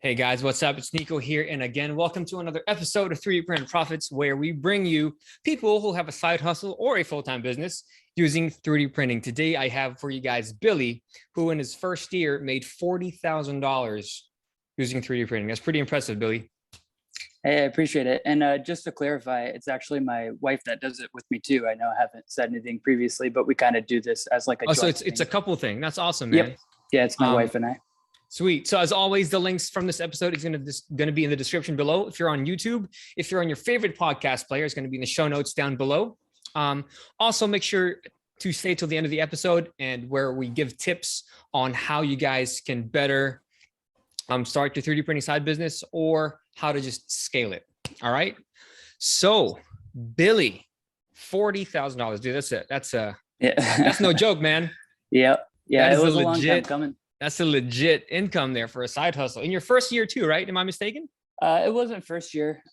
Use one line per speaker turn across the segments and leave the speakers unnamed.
Hey guys, what's up? It's Nico here. And again, welcome to another episode of 3D Print Profits, where we bring you people who have a side hustle or a full-time business using 3D printing. Today, I have for you guys Billy, who in his first year made $40,000 using 3D printing. That's pretty impressive, Billy.
Hey, I appreciate it. And just to clarify, it's actually my wife that does it with me too. I know I haven't said anything previously, but we kind of do this as like a
Oh, so
joint
it's
thing.
a couple thing. That's awesome, man.
Yep. Yeah, it's my wife and I.
Sweet. So as always, the links from this episode is going to be in the description below. If you're on YouTube, if you're on your favorite podcast player, it's going to be in the show notes down below. Also, make sure to stay till the end of the episode and where we give tips on how you guys can better start your 3D printing side business or how to just scale it. All right. So Billy, $40,000, dude. That's no joke, man.
Yeah.
That
It was a long time coming.
That's a legit income there for a side hustle in your first year too, right? Am I mistaken?
It wasn't first year.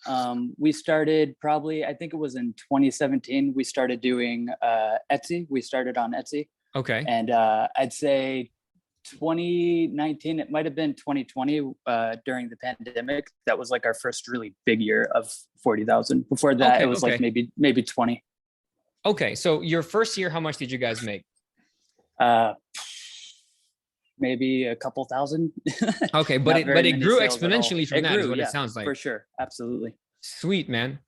We started I think it was in 2017. We started doing Etsy. We started on Etsy.
Okay.
And I'd say 2019, it might have been 2020 during the pandemic. That was like our first really big year of 40,000. Before that, it was like maybe 20.
Okay. So your first year, how much did you guys make?
Maybe a couple thousand.
Okay, but it grew exponentially from that, is what it sounds like.
For sure. Absolutely.
Sweet, man.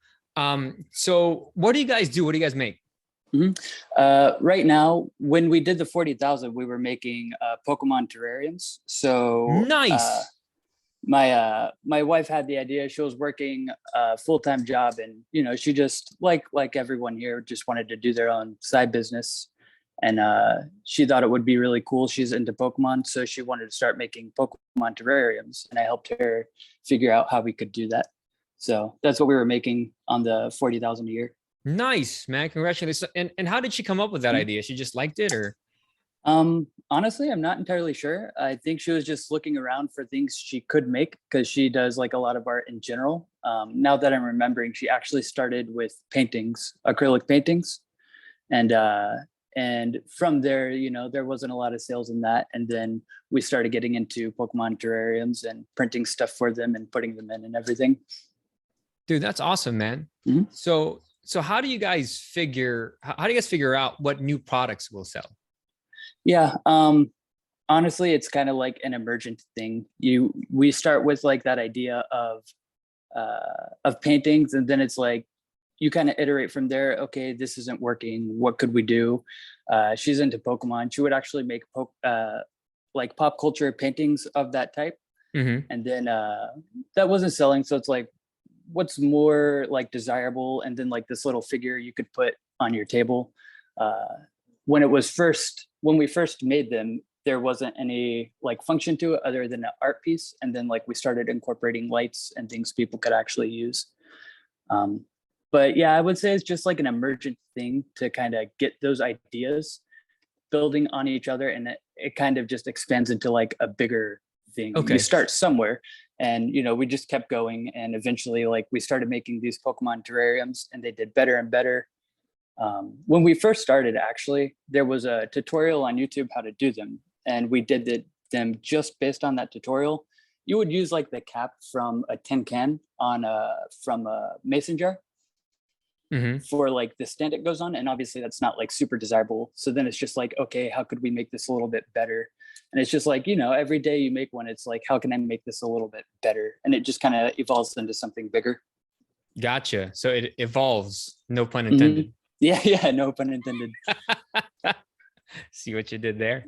So what do you guys do? What do you guys make?
Right now, when we did the 40,000, we were making Pokemon terrariums. So
nice.
My wife had the idea. She was working a full-time job, and she just like everyone here just wanted to do their own side business. And she thought it would be really cool. She's into Pokemon, so she wanted to start making Pokemon terrariums, and I helped her figure out how we could do that. So that's what we were making on the 40,000 a year.
Nice, man. Congratulations. And how did she come up with that idea? She just liked it, or?
Honestly, I'm not entirely sure. I think she was just looking around for things she could make, because she does like a lot of art in general. Now that I'm remembering, she actually started with paintings, acrylic paintings. And from there, there wasn't a lot of sales in that. And then we started getting into Pokemon terrariums and printing stuff for them and putting them in and everything.
Dude, that's awesome, man.
Mm-hmm.
So how do you guys figure out what new products will sell?
Yeah. Honestly, it's kind of like an emergent thing. We start with like that idea of paintings, and then it's like, you kind of iterate from there. Okay, this isn't working. What could we do? She's into Pokemon. She would actually make like pop culture paintings of that type.
Mm-hmm.
And then that wasn't selling. So it's like, what's more like desirable? And then like this little figure you could put on your table. When we first made them, there wasn't any like function to it other than an art piece. And then like we started incorporating lights and things people could actually use. But yeah, I would say it's just like an emergent thing to kind of get those ideas building on each other. And it kind of just expands into like a bigger thing.
Okay.
We start somewhere, and, we just kept going. And eventually like we started making these Pokemon terrariums, and they did better and better. When we first started, actually, there was a tutorial on YouTube how to do them. And we did them just based on that tutorial. You would use like the cap from a tin can from a mason jar.
Mm-hmm.
For like the stand it goes on, and obviously that's not like super desirable. So then it's just like, okay, how could we make this a little bit better? And it's just like, every day you make one, it's like, how can I make this a little bit better? And it just kind of evolves into something bigger.
Gotcha. So it evolves, no pun intended.
Mm-hmm. Yeah, no pun intended.
See what you did there.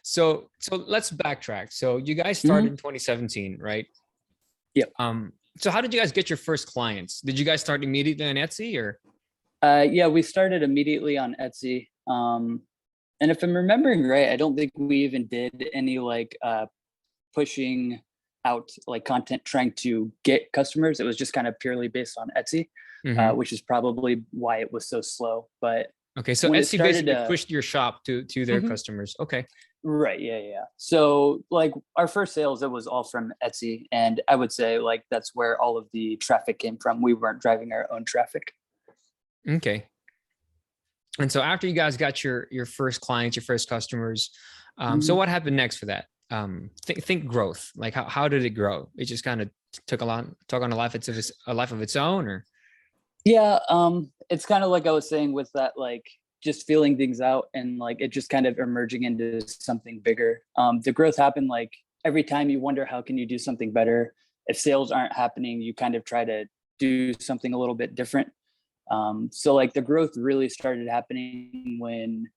So let's backtrack. So you guys started in 2017, right?
Yep.
So how did you guys get your first clients? Did you guys start immediately on Etsy, or?
Yeah, we started immediately on Etsy. And if I'm remembering right, I don't think we even did any like pushing out like content trying to get customers. It was just kind of purely based on Etsy, which is probably why it was so slow. But
okay, so Etsy basically pushed your shop to their customers. Okay.
Right. Yeah. So like our first sales, it was all from Etsy. And I would say like that's where all of the traffic came from. We weren't driving our own traffic.
Okay. And so after you guys got your first clients, your first customers, so what happened next for that? think growth. Like how did it grow? It just kind of took on a life of its own, or
Yeah, it's kind of like I was saying with that, like just feeling things out and like it just kind of emerging into something bigger. The growth happened like every time you wonder how can you do something better. If sales aren't happening, you kind of try to do something a little bit different. So like the growth really started happening when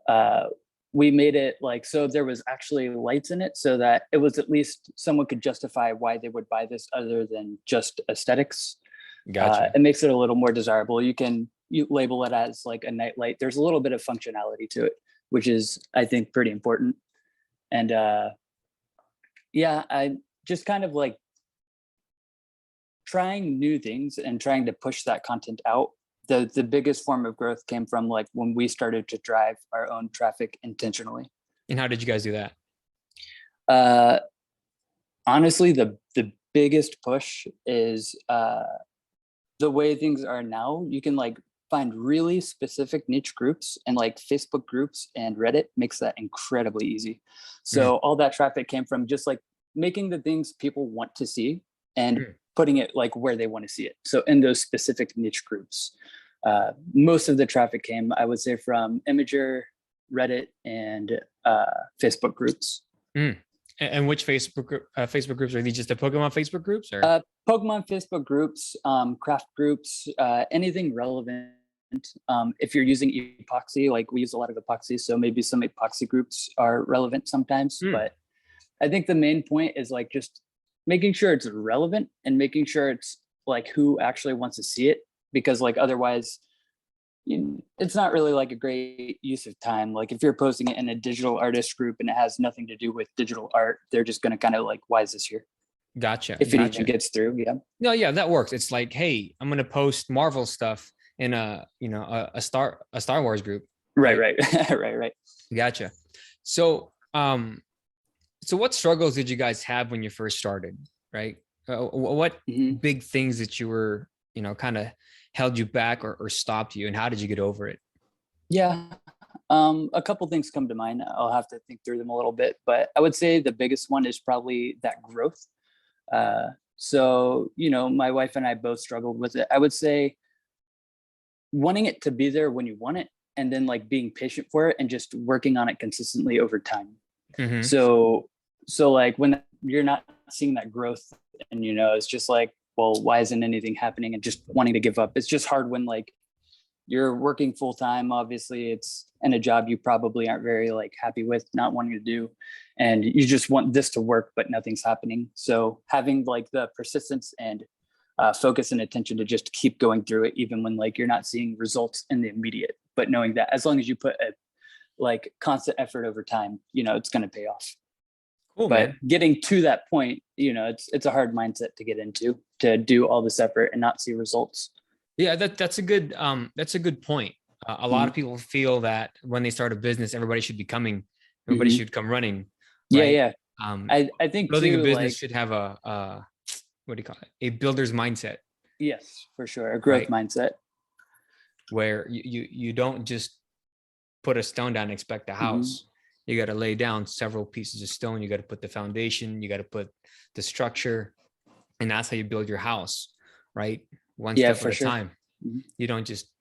uh, we made it like so there was actually lights in it, so that it was at least someone could justify why they would buy this other than just aesthetics.
gotcha.
It makes it a little more desirable. You label it as like a night light. There's a little bit of functionality to it, which is I think pretty important. And yeah, I just kind of like trying new things and trying to push that content out. The biggest form of growth came from like when we started to drive our own traffic intentionally.
And how did you guys do that?
Uh, Honestly, the biggest push is the way things are now. You can like find really specific niche groups, and like Facebook groups and Reddit makes that incredibly easy. So all that traffic came from just like making the things people want to see and putting it like where they want to see it. So in those specific niche groups, most of the traffic came, I would say, from Imager, Reddit, and Facebook groups.
And which Facebook groups are these? Just the Pokemon Facebook groups, or
Pokemon Facebook groups, craft groups, anything relevant. If you're using epoxy, like we use a lot of epoxy, so maybe some epoxy groups are relevant sometimes. But I think the main point is like just making sure it's relevant and making sure it's like who actually wants to see it, because like otherwise it's not really like a great use of time. Like if you're posting it in a digital artist group and it has nothing to do with digital art, they're just going to kind of like, why is this here?
gotcha,
If it even gets through. Yeah.
No, yeah, that works. It's like, hey, I'm gonna post Marvel stuff in a Star Wars group.
Right. Right.
Gotcha. So so what struggles did you guys have when you first started? Right. What big things that you were kind of held you back or stopped you, and how did you get over it?
Yeah. A couple things come to mind. I'll have to think through them a little bit, but I would say the biggest one is probably that growth. So, my wife and I both struggled with it. I would say wanting it to be there when you want it, and then like being patient for it and just working on it consistently over time. So like when you're not seeing that growth and, it's just like, well, why isn't anything happening, and just wanting to give up. It's just hard when like you're working full time. Obviously it's in a job you probably aren't very like happy with, not wanting to do, and you just want this to work, but nothing's happening. So having like the persistence and focus and attention to just keep going through it, even when like you're not seeing results in the immediate, but knowing that as long as you put a like constant effort over time, it's going to pay off.
Cool,
But
man.
getting to that point, it's a hard mindset to get into, to do all this effort and not see results.
Yeah, that's a good point. A lot of people feel that when they start a business, everybody should should come running, right?
Yeah. I think
Building a
too,
business
like,
should have a what do you call it? A builder's mindset,
yes, for sure, a growth
right?
mindset.
Where you don't just put a stone down and expect a house. You got to lay down several pieces of stone. You got to put the foundation, you got to put the structure, and that's how you build your house, right? One step at a time. You don't just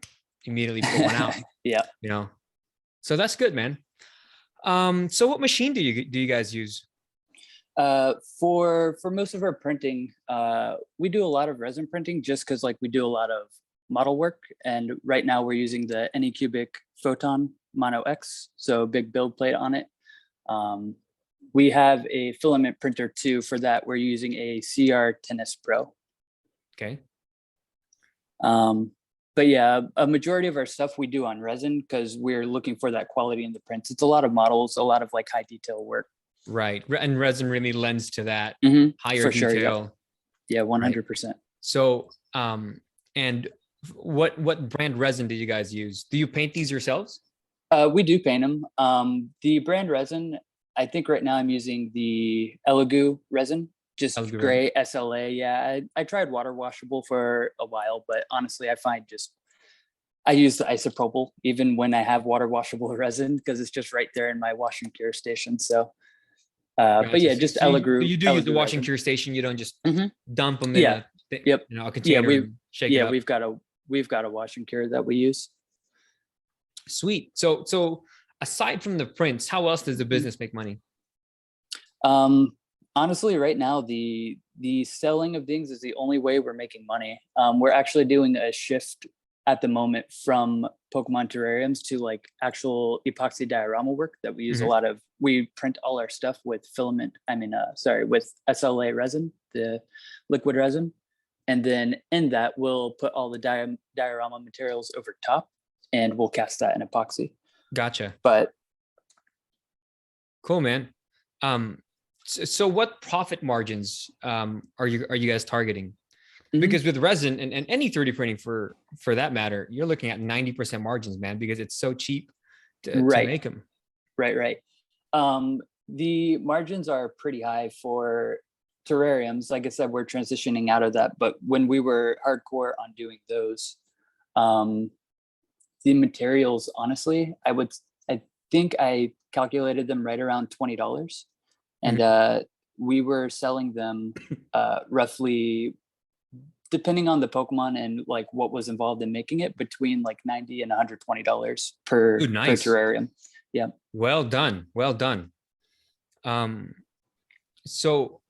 immediately put one out.
Yeah.
So that's good, man. So what machine do you guys use?
For most of our printing, we do a lot of resin printing, just because like we do a lot of model work, and right now we're using the Anycubic Photon Mono X, so big build plate on it. We have a filament printer too. For that, we're using a CR10S Pro.
Okay.
But yeah, a majority of our stuff we do on resin, because we're looking for that quality in the prints. It's a lot of models, a lot of like high detail work.
Right. And resin really lends to that higher
for
detail.
Sure, yeah, 100%.
Right? So, and what brand resin do you guys use? Do you paint these yourselves?
We do paint them. The brand resin, I think right now I'm using the Elegoo resin, just
Elegoo
gray SLA. Yeah, I tried water washable for a while, but honestly, I find I use the isopropyl even when I have water washable resin, because it's just right there in my wash and cure station. So But
Gotcha.
yeah, just
So you do use the
Elegoo
wash and
resin.
cure station. You don't just
Mhm.
dump them in
Yeah.
a
Yep.
a
Yeah,
container and shake it
yeah,
up.
we've got a wash and cure that we use.
Sweet. So aside from the prints, how else does the
Mhm.
business make money?
Um, honestly, right now the selling of things is the only way we're making money. We're actually doing a shift at the moment from Pokemon terrariums to like actual epoxy diorama work that we use a
Mhm.
lot of. We print all our stuff with with SLA resin, the liquid resin, and then in that we'll put all the diorama materials over top, and we'll cast that in epoxy.
Gotcha.
But
Cool, man. Um, so what profit margins are you guys targeting?
mhm,
Because with resin and any 3D printing for that matter, you're looking at 90% margins, man, because it's so cheap to
right,
make them.
right. The margins are pretty high for terrariums. Like I said, we're transitioning out of that. But when we were hardcore on doing those, um, the materials, honestly, I think I calculated them right around $20, and
Mhm.
we were selling them roughly, depending on the Pokemon and like what was involved in making it, between like $90 and $120
Dude,
per
nice.
terrarium. Yeah.
Well done. Well done. Um, so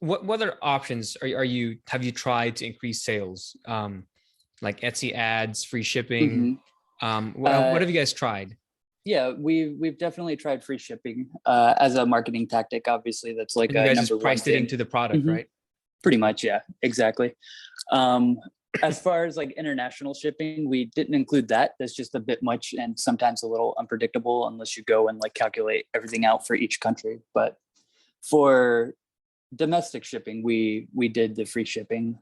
what other options are you have you tried to increase sales? Like Etsy ads, free shipping.
hmm
What
Uh,
have you guys tried?
yeah, we've definitely tried free shipping as a marketing tactic. Obviously, that's like
And you
a
guys just
number one
priced it
thing.
into the product,
hmm
right?
Pretty much, yeah, exactly. Um, as far as like international shipping, we didn't include that. That's just a bit much and sometimes a little unpredictable unless you go and like calculate everything out for each country. But for domestic shipping, we did the free shipping.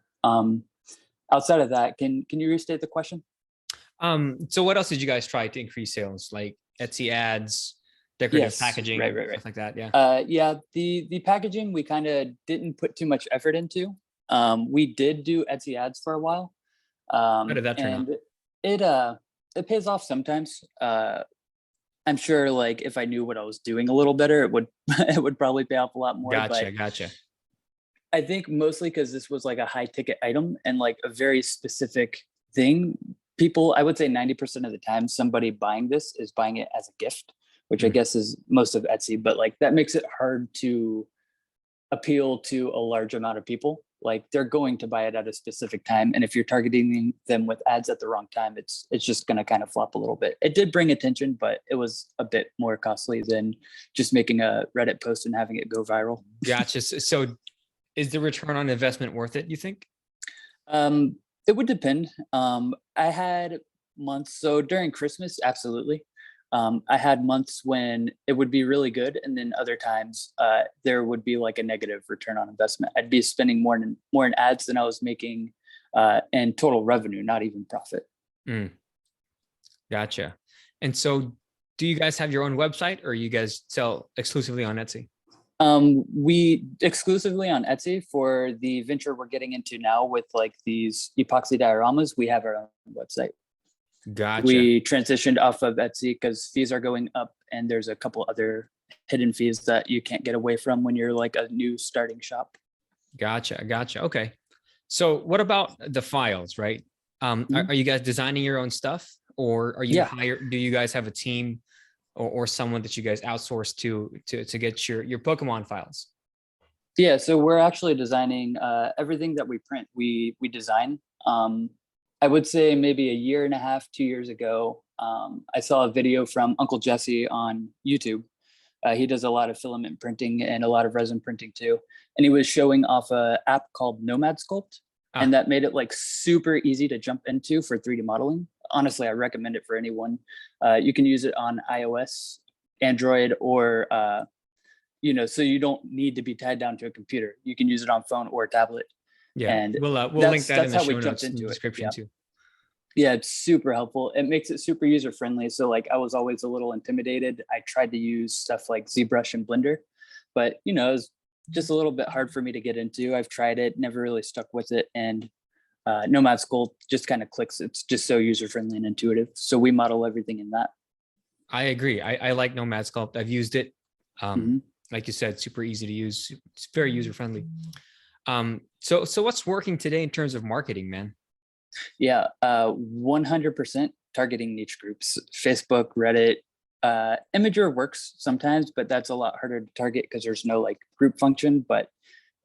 Outside of that, can you restate the question?
So what else did you guys try to increase sales? Like Etsy ads, decorative
Yes, right,
packaging,
right, right.
stuff like that. Yeah.
Yeah, the packaging we kind of didn't put too much effort into. We did do Etsy ads for a while,
How did that turn out?
and it it pays off sometimes. I'm sure like if I knew what I was doing a little better, it would it would probably pay off a lot more. But
Gotcha.
I think mostly because this was like a high ticket item and like a very specific thing. People, I would say 90% of the time, somebody buying this is buying it as a gift, which I
Mm.
guess is most of Etsy. But like that makes it hard to appeal to a large amount of people. Like they're going to buy it at a specific time, and if you're targeting them with ads at the wrong time, it's just going to kind of flop a little bit. It did bring attention, but it was a bit more costly than just making a Reddit post and having it go viral.
Gotcha. So is the return on investment worth it, you think?
Um, it would depend. I had months, so during Christmas, absolutely. I had months when it would be really good, and then other times there would be like a negative return on investment. I'd be spending more in ads than I was making in total revenue, not even profit.
Mm, gotcha. And so do you guys have your own website or you guys sell exclusively on Etsy?
We exclusively on Etsy for the venture we're getting into now with like these epoxy dioramas. We have our own website.
Gotcha.
We transitioned off of Etsy because fees are going up, and there's a couple other hidden fees that you can't get away from when you're like a new starting shop.
Gotcha. Okay. So what about the files, right?
Mhm.
Are you guys designing your own stuff or are you
Yeah,
hired? Do you guys have a team or someone that you guys outsource to get your Pokemon files?
yeah. So we're actually designing everything that we print. We design. I would say maybe a year and a half, 2 years ago, I saw a video from Uncle Jesse on YouTube. He does a lot of filament printing and a lot of resin printing too. And he was showing off a app called Nomad Sculpt, and
Ah,
that made it like super easy to jump into for 3D modeling. Honestly, I recommend it for anyone. You can use it on iOS, Android, or so you don't need to be tied down to a computer. You can use it on phone or tablet,
yeah.
and
We'll link that in
that's
the
how we
show
jumped
notes in the
into it.
description
Yeah.
too.
Yeah, it's super helpful. It makes it super user friendly. So like I was always a little intimidated. I tried to use stuff like ZBrush and Blender, but it was just a little bit hard for me to get into. I've tried it, never really stuck with it. And Nomad Sculpt just kind of clicks. It's just so user friendly and intuitive. So we model everything in that.
I agree. I like Nomad Sculpt. I've used it.
Mhm.
like you said, super easy to use. It's very user friendly. So what's working today in terms of marketing, man?
Yeah, 100% targeting niche groups, Facebook, Reddit. Imager works sometimes, but that's a lot harder to target because there's no like group function. But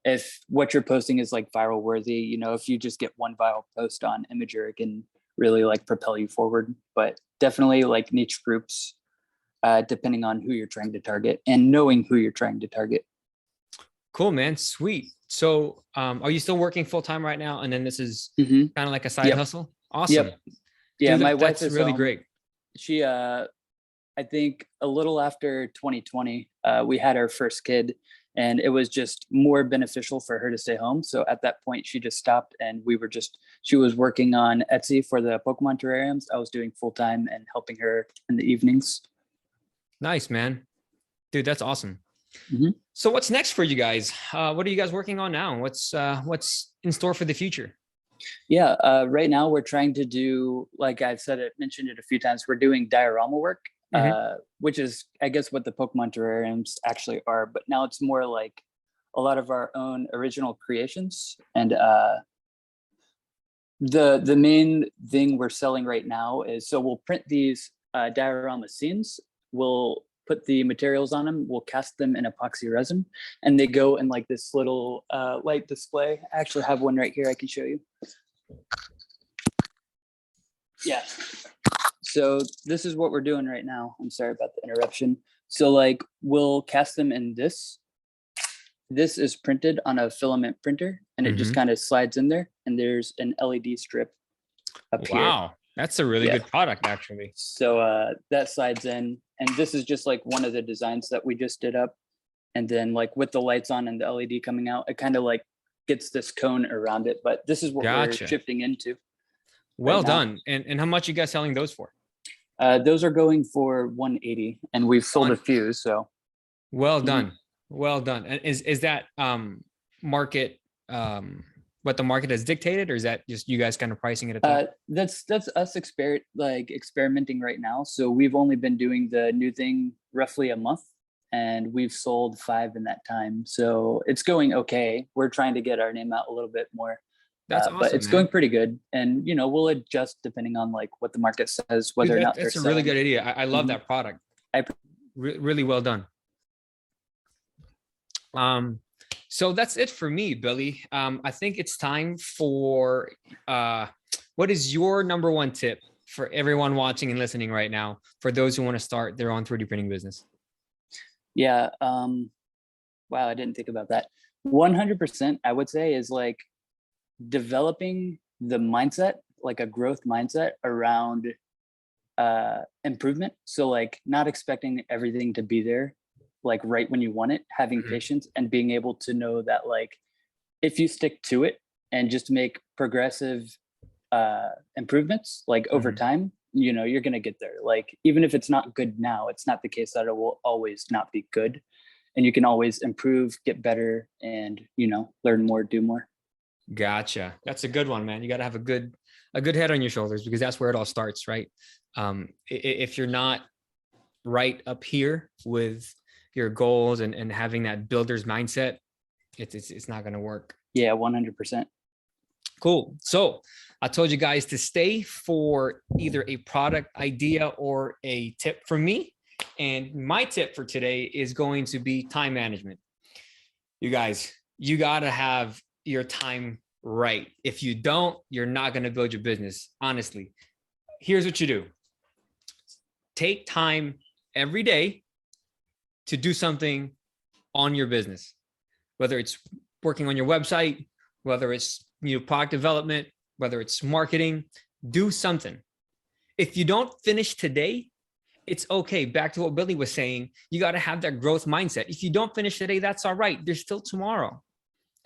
if what you're posting is like viral worthy, you know, if you just get one viral post on Imager, it can really like propel you forward. But definitely like niche groups, depending on who you're trying to target and knowing who you're trying to target.
Cool, man. Sweet. So, are you still working full time right now? And then this is
Mm-hmm.
kind of like a side
Yep.
hustle. Awesome.
Yep. Yeah,
Dude,
my wife
that's
is
really
home.
great.
She I think a little after 2020, we had our first kid, and it was just more beneficial for her to stay home. So at that point, she just stopped, and she was working on Etsy for the Pokemon terrariums. I was doing full time and helping her in the evenings.
Nice, man. Dude, that's awesome.
Mm-hmm.
So what's next for you guys? What are you guys working on now? What's in store for the future?
Yeah, right now we're trying to do, like I've mentioned it a few times, we're doing diorama work, which is, I guess, what the Pokemon terrariums actually are. But now it's more like a lot of our own original creations. And the main thing we're selling right now is, so we'll print these diorama scenes. We'll put the materials on them. We'll cast them in epoxy resin, and they go in like this little light display. I actually have one right here I can show you. Yeah. So this is what we're doing right now. I'm sorry about the interruption. So like we'll cast them in this. This is printed on a filament printer, and it just kind of slides in there, and there's an LED strip up here.
Wow, that's a really good product, actually.
So that slides in, and this is just like one of the designs that we just did up. And then like with the lights on and the LED coming out, it kind of like gets this cone around it. But this is what we're shifting into.
Well done. And how much you guys selling those for?
Those are going for 180, and we've sold a few. So
well done. Well done. And is that market what the market has dictated, or is that just you guys kind of pricing it at that?
That's us experimenting right now. So we've only been doing the new thing roughly a month, and we've sold 5 in that time. So it's going okay. We're trying to get our name out a little bit more.
That's awesome,
but it's going pretty good. And, you know, we'll adjust depending on like what the market says, whether or not
that's a really good idea. I love that product. Really well done. So that's it for me, Billy. I think it's time for what is your number one tip for everyone watching and listening right now, for those who want to start their own 3D printing business?
Yeah. Wow, I didn't think about that. 100%, I would say, is like developing the mindset, like a growth mindset around improvement. So like not expecting everything to be there like right when you want it, having patience, and being able to know that like if you stick to it and just make progressive improvements like over time, you know, you're going to get there. Like even if it's not good now, it's not the case that it will always not be good, and you can always improve, get better, and, you know, learn more, do more.
Gotcha. That's a good one, man. You got to have a good head on your shoulders, because that's where it all starts, right? If you're not right up here with your goals and having that builder's mindset, it's not going to work.
Yeah, 100%.
Cool. So I told you guys to stay for either a product idea or a tip from me. And my tip for today is going to be time management. You guys, you got to have your time right. If you don't, you're not going to build your business. Honestly, here's what you do. Take time every day to do something on your business, whether it's working on your website, whether it's product development, whether it's marketing. Do something. If you don't finish today, it's okay. Back to what Billy was saying, you got to have that growth mindset. If you don't finish today, that's all right. There's still tomorrow.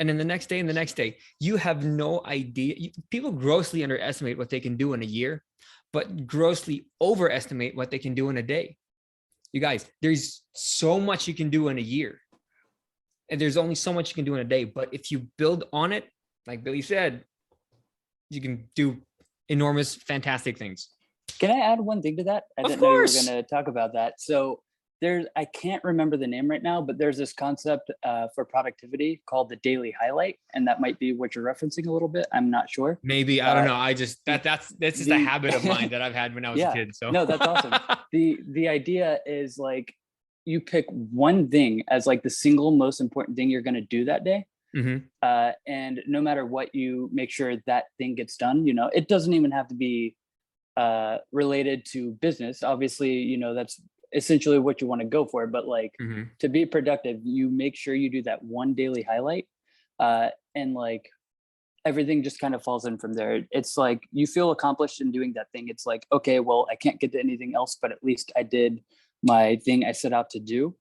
And then the next day and the next day. You have no idea. People grossly underestimate what they can do in a year, but grossly overestimate what they can do in a day. You guys, there's so much you can do in a year, and there's only so much you can do in a day. But if you build on it, like Billy said, you can do enormous, fantastic things.
Can I add one thing to that? I didn't know you were going to talk about that. So I can't remember the name right now, but there's this concept for productivity called the daily highlight, and that might be what you're referencing a little bit. I'm not sure.
Maybe, I don't know. I just that's just a habit of mine that I've had when I was a
Yeah,
kid. So
no, that's awesome. The idea is like you pick one thing as like the single most important thing you're going to do that day.
Mhm.
And no matter what, you make sure that thing gets done. You know, it doesn't even have to be related to business. Obviously, you know, that's essentially what you want to go for. But like
Mhm.
to be productive, you make sure you do that one daily highlight. And like everything just kind of falls in from there. It's like you feel accomplished in doing that thing. It's like, okay, well, I can't get to anything else, but at least I did my thing I set out to do.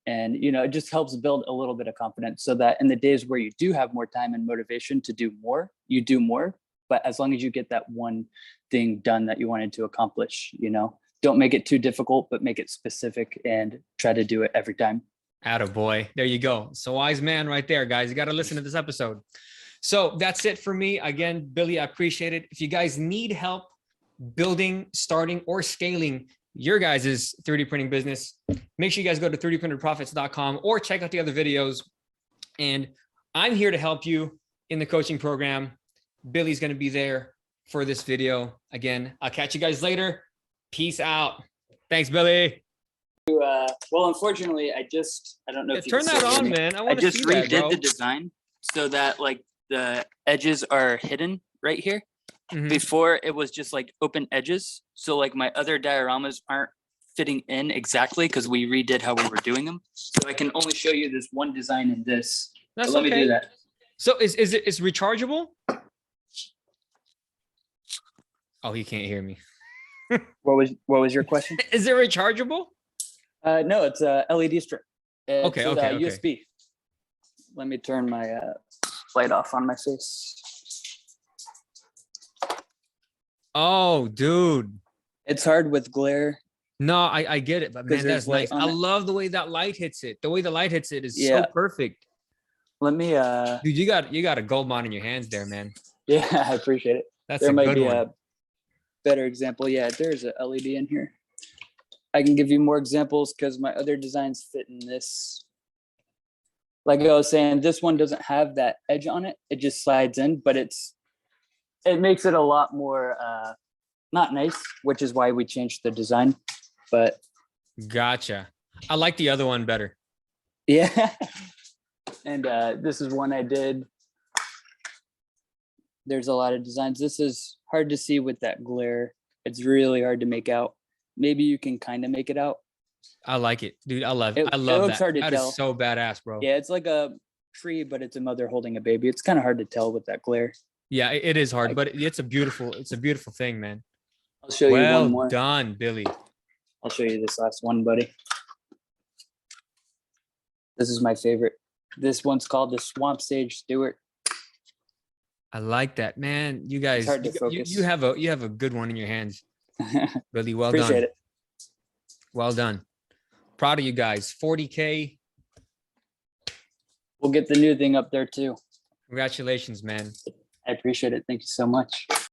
And, you know, it just helps build a little bit of confidence so that in the days where you do have more time and motivation to do more, you do more. But as long as you get that one thing done that you wanted to accomplish, you know, don't make it too difficult, but make it specific and try to do it every time.
Attaboy. There you go. So wise man right there, guys. You got to listen to this episode. So that's it for me. Again, Billy, I appreciate it. If you guys need help building, starting, or scaling your guys' 3D printing business, make sure you guys go to 3dprinterprofits.com or check out the other videos. And I'm here to help you in the coaching program. Billy's going to be there for this video. Again, I'll catch you guys later. Peace out. Thanks, Billy.
Well, unfortunately, I don't know if you
Turn
can
that
still hear
on,
me.
man. I
I
want to
just
see that,
redid
bro.
the design so that like the edges are hidden right here.
Mhm.
Before it was just like open edges. So like my other dioramas aren't fitting in exactly because we redid how we were doing them. So I can only show you this one design in this.
That's
So let me
okay.
do that.
So is rechargeable? Oh, he can't hear me.
What was your question?
Is it rechargeable?
No, it's a LED strip. It's
Okay.
USB. Let me turn my light off on my face.
Oh, dude.
It's hard with glare.
No, I get it, but
'Cause
man,
there's
that's
light
nice.
on
I
it.
love the way that light hits it. The way the light hits it is so
Yeah.
perfect.
Let me
Dude, you got a gold mine in your hands there, man.
yeah, I appreciate it.
That's
There
a
might
good
be
one.
a better example. Yeah, there's a LED in here. I can give you more examples because my other designs fit in this. Like I was saying, this one doesn't have that edge on it. It just slides in, but it makes it a lot more not nice, which is why we changed the design. But
Gotcha. I like the other one better.
yeah. And this is one I did. There's a lot of designs. This is hard to see with that glare. It's really hard to make out. Maybe you can kind of make it out.
I like it, dude. I love
It looks
that.
hard to
That
tell.
is so badass, bro.
Yeah, it's like a tree, but it's a mother holding a baby. It's kind of hard to tell with that glare.
Yeah, it is hard, but it's a beautiful thing, man.
I'll show you
Well
one more.
done, Billy.
I'll show you this last one, buddy. This is my favorite. This one's called the Swamp Sage Stewart.
I like that, man. You guys,
hard to focus.
you have a good one in your hands, Billy. Well
Appreciate
done.
it.
Well done. Proud of you guys. 40K.
We'll get the new thing up there too.
Congratulations, man.
I appreciate it. Thank you so much.